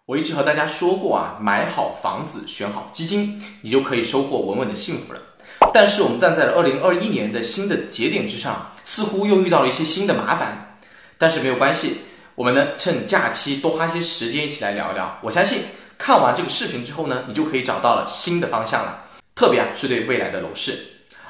我一直和大家说过啊，买好房子，选好基金，你就可以收获稳稳的幸福了。但是我们站在了2021年的新的节点之上，似乎又遇到了一些新的麻烦。但是没有关系，我们呢趁假期多花一些时间一起来聊一聊。我相信看完这个视频之后呢，你就可以找到了新的方向了。特别是对未来的楼市。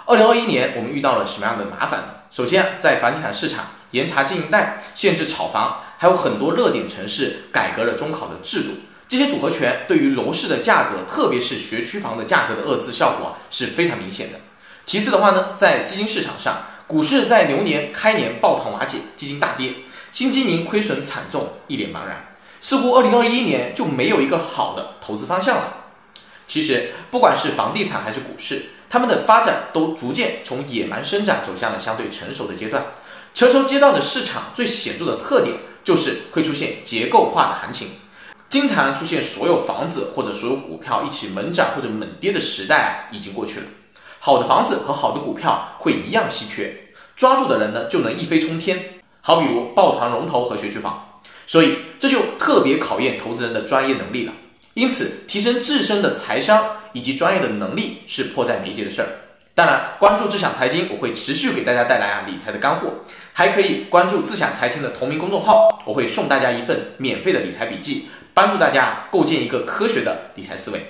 2021年我们遇到了什么样的麻烦呢？首先在房地产市场严查经营贷、限制炒房，还有很多热点城市改革了中考的制度，这些组合拳对于楼市的价格，特别是学区房的价格的遏制效果是非常明显的。其次的话呢，在基金市场上，股市在牛年开年抱团瓦解，基金大跌，新基民亏损惨重，一脸茫然，似乎2021年就没有一个好的投资方向了。其实不管是房地产还是股市，他们的发展都逐渐从野蛮生长走向了相对成熟的阶段。成熟阶段的市场最显著的特点就是会出现结构化的行情，经常出现所有房子或者所有股票一起猛涨或者猛跌的时代已经过去了。好的房子和好的股票会一样稀缺，抓住的人呢就能一飞冲天，好比如抱团龙头和学区房。所以这就特别考验投资人的专业能力了。因此提升自身的财商以及专业的能力是迫在眉睫的事儿。当然关注智享财经，我会持续给大家带来理财的干货，还可以关注智享财经的同名公众号，我会送大家一份免费的理财笔记，帮助大家构建一个科学的理财思维。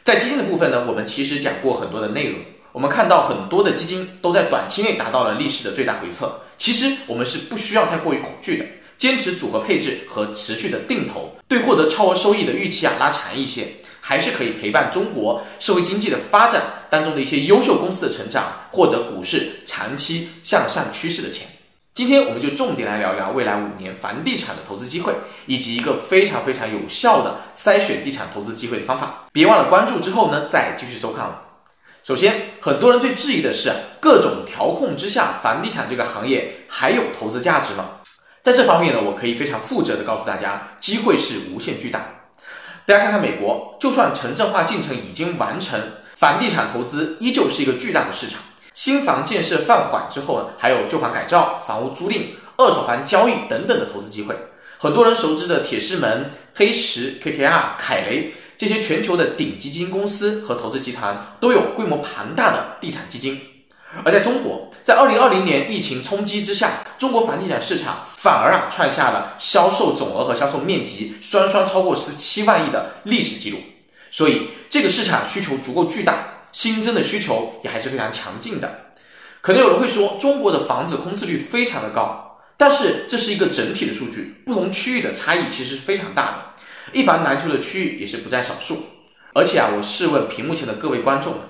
在基金的部分呢，我们其实讲过很多的内容，我们看到很多的基金都在短期内达到了历史的最大回测，其实我们是不需要太过于恐惧的，坚持组合配置和持续的定投，对获得超额收益的预期拉长一些，还是可以陪伴中国社会经济的发展当中的一些优秀公司的成长，获得股市长期向上趋势的钱。今天我们就重点来聊聊未来5年房地产的投资机会，以及一个非常有效的筛选地产投资机会的方法。别忘了关注之后呢，再继续收看了。首先，很多人最质疑的是，各种调控之下，房地产这个行业还有投资价值吗？在这方面呢，我可以非常负责的告诉大家，机会是无限巨大的。大家看看美国，就算城镇化进程已经完成，房地产投资依旧是一个巨大的市场。新房建设放缓之后呢，还有旧房改造、房屋租赁、二手房交易等等的投资机会。很多人熟知的铁狮门、黑石、KKR、凯雷这些全球的顶级基金公司和投资集团都有规模庞大的地产基金。而在中国，在2020年疫情冲击之下，中国房地产市场反而创下了销售总额和销售面积双超过17万亿的历史记录。所以这个市场需求足够巨大，新增的需求也还是非常强劲的。可能有人会说，中国的房子空置率非常的高，但是这是一个整体的数据，不同区域的差异其实是非常大的，一房难求的区域也是不在少数。而且我试问屏幕前的各位观众们，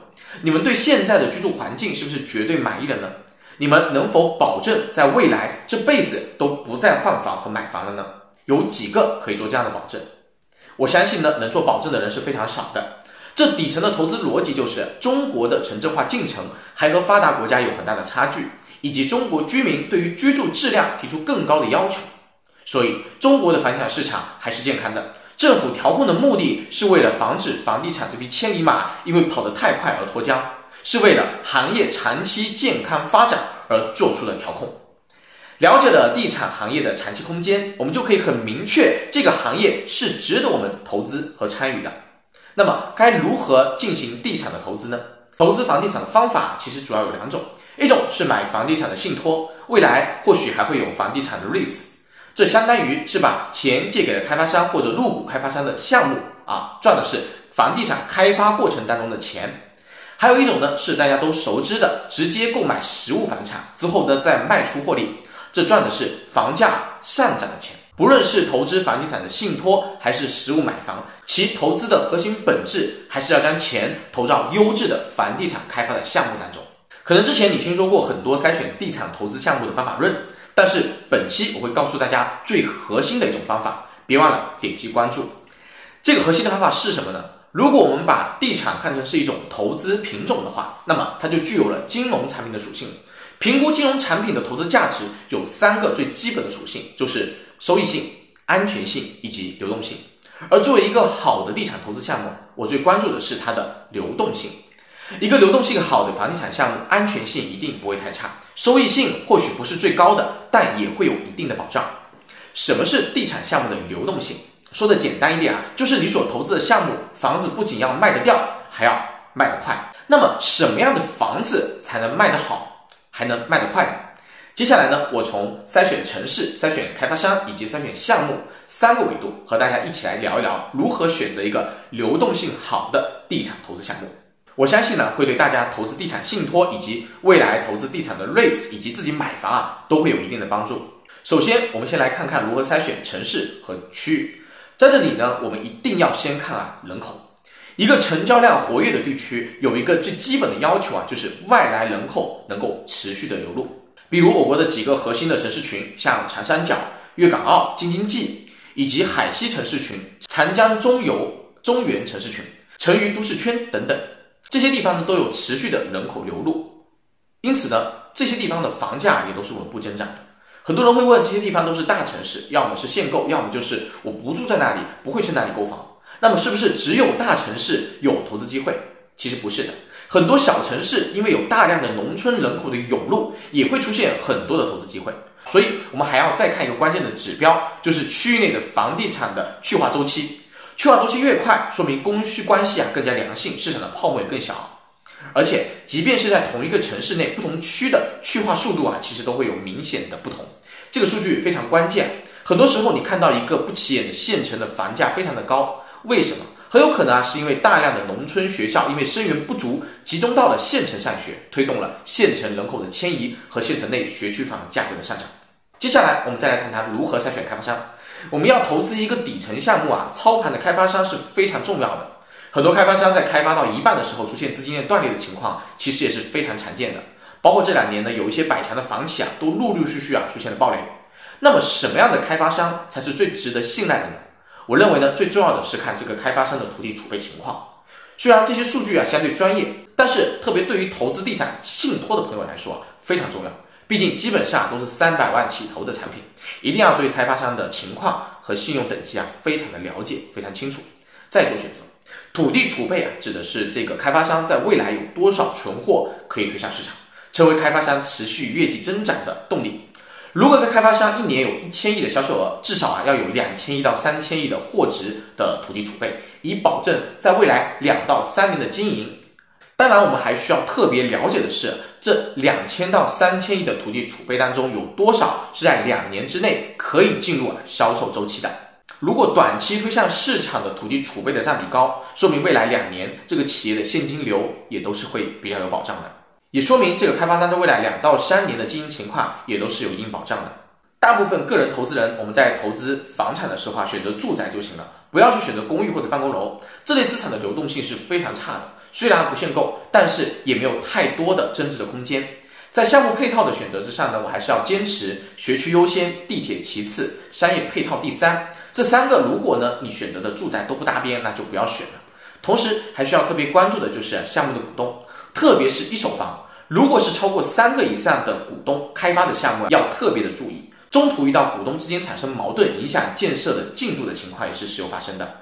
你们对现在的居住环境是不是绝对满意了呢？你们能否保证在未来这辈子都不再换房和买房了呢？有几个可以做这样的保证？我相信呢，能做保证的人是非常少的。这底层的投资逻辑就是中国的城镇化进程还和发达国家有很大的差距，以及中国居民对于居住质量提出更高的要求。所以中国的房地产市场还是健康的。政府调控的目的是为了防止房地产这匹千里马因为跑得太快而脱缰，是为了行业长期健康发展而做出了调控。了解了地产行业的长期空间，我们就可以很明确这个行业是值得我们投资和参与的。那么该如何进行地产的投资呢？投资房地产的方法其实主要有2种，一种是买房地产的信托，未来或许还会有房地产的 REITs，这相当于是把钱借给了开发商或者入股开发商的项目赚的是房地产开发过程当中的钱。还有一种呢，是大家都熟知的，直接购买实物房产之后呢再卖出获利，这赚的是房价上涨的钱。不论是投资房地产的信托还是实物买房，其投资的核心本质还是要将钱投到优质的房地产开发的项目当中。可能之前你听说过很多筛选地产投资项目的方法论，但是本期我会告诉大家最核心的一种方法，别忘了点击关注。这个核心的方法是什么呢？如果我们把地产看成是一种投资品种的话，那么它就具有了金融产品的属性。评估金融产品的投资价值有3个最基本的属性，就是收益性、安全性以及流动性。而作为一个好的地产投资项目，我最关注的是它的流动性。一个流动性好的房地产项目，安全性一定不会太差，收益性或许不是最高的，但也会有一定的保障。什么是地产项目的流动性？说的简单一点啊，就是你所投资的项目，房子不仅要卖得掉，还要卖得快。那么什么样的房子才能卖得好，还能卖得快呢？接下来呢，我从筛选城市、筛选开发商以及筛选项目3个维度，和大家一起来聊一聊如何选择一个流动性好的地产投资项目。我相信呢，会对大家投资地产信托以及未来投资地产的 REITs 以及自己买房啊，都会有一定的帮助。首先，我们先来看看如何筛选城市和区域。在这里呢，我们一定要先看人口。一个成交量活跃的地区有一个最基本的要求啊，就是外来人口能够持续的流入。比如我国的几个核心的城市群，像长三角、粤港澳、京津冀，以及海西城市群、长江中游、中原城市群、成渝都市圈等等，这些地方呢都有持续的人口流入，因此呢，这些地方的房价也都是稳步增长的。很多人会问，这些地方都是大城市，要么是限购，要么就是我不住在那里，不会去那里购房。那么是不是只有大城市有投资机会？其实不是的，很多小城市因为有大量的农村人口的涌入，也会出现很多的投资机会。所以我们还要再看一个关键的指标，就是区域内的房地产的去化周期。去化周期越快，说明供需关系更加良性，市场的泡沫也更小。而且即便是在同一个城市内，不同区的去化速度其实都会有明显的不同。这个数据非常关键。很多时候你看到一个不起眼的县城的房价非常的高，为什么？很有可能是因为大量的农村学校因为生源不足，集中到了县城上学，推动了县城人口的迁移和县城内学区房价格的上涨。接下来我们再来看它如何筛选开发商。我们要投资一个底层项目操盘的开发商是非常重要的。很多开发商在开发到一半的时候出现资金链断裂的情况，其实也是非常常见的。包括这2年呢，有一些百强的房企都陆陆续续出现了暴雷。那么什么样的开发商才是最值得信赖的呢？我认为呢，最重要的是看这个开发商的土地储备情况。虽然这些数据相对专业，但是特别对于投资地产信托的朋友来说非常重要。毕竟基本上都是300万起投的产品，一定要对开发商的情况和信用等级非常的了解，非常清楚，再做选择。土地储备指的是这个开发商在未来有多少存货可以推向市场，成为开发商持续业绩增长的动力。如果一个开发商1年有1000亿的销售额，至少要有2000亿到3000亿的货值的土地储备，以保证在未来2到3年的经营。当然我们还需要特别了解的是，这2000到3000亿的土地储备当中有多少是在2年之内可以进入销售周期的。如果短期推向市场的土地储备的占比高，说明未来2年这个企业的现金流也都是会比较有保障的，也说明这个开发商在未来2到3年的经营情况也都是有一定保障的。大部分个人投资人，我们在投资房产的时候选择住宅就行了，不要去选择公寓或者办公楼，这类资产的流动性是非常差的。虽然不限购，但是也没有太多的增值的空间。在项目配套的选择之上呢，我还是要坚持学区优先，地铁其次，商业配套第3。这3个如果呢你选择的住宅都不搭边，那就不要选了。同时还需要特别关注的就是项目的股东，特别是一手房，如果是超过3个以上的股东开发的项目，要特别的注意，中途遇到股东之间产生矛盾，影响建设的进度的情况也是时有发生的。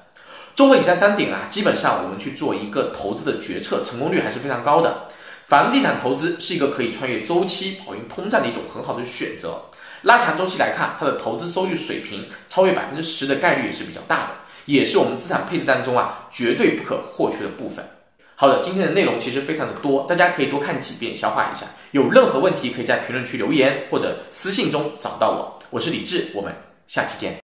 综合以上3点基本上我们去做一个投资的决策，成功率还是非常高的。房地产投资是一个可以穿越周期、跑赢通胀的一种很好的选择。拉长周期来看，它的投资收益水平超越10%的概率也是比较大的，也是我们资产配置当中绝对不可或缺的部分。好的，今天的内容其实非常的多，大家可以多看几遍，消化一下。有任何问题可以在评论区留言或者私信中找到我。我是李志，我们下期见。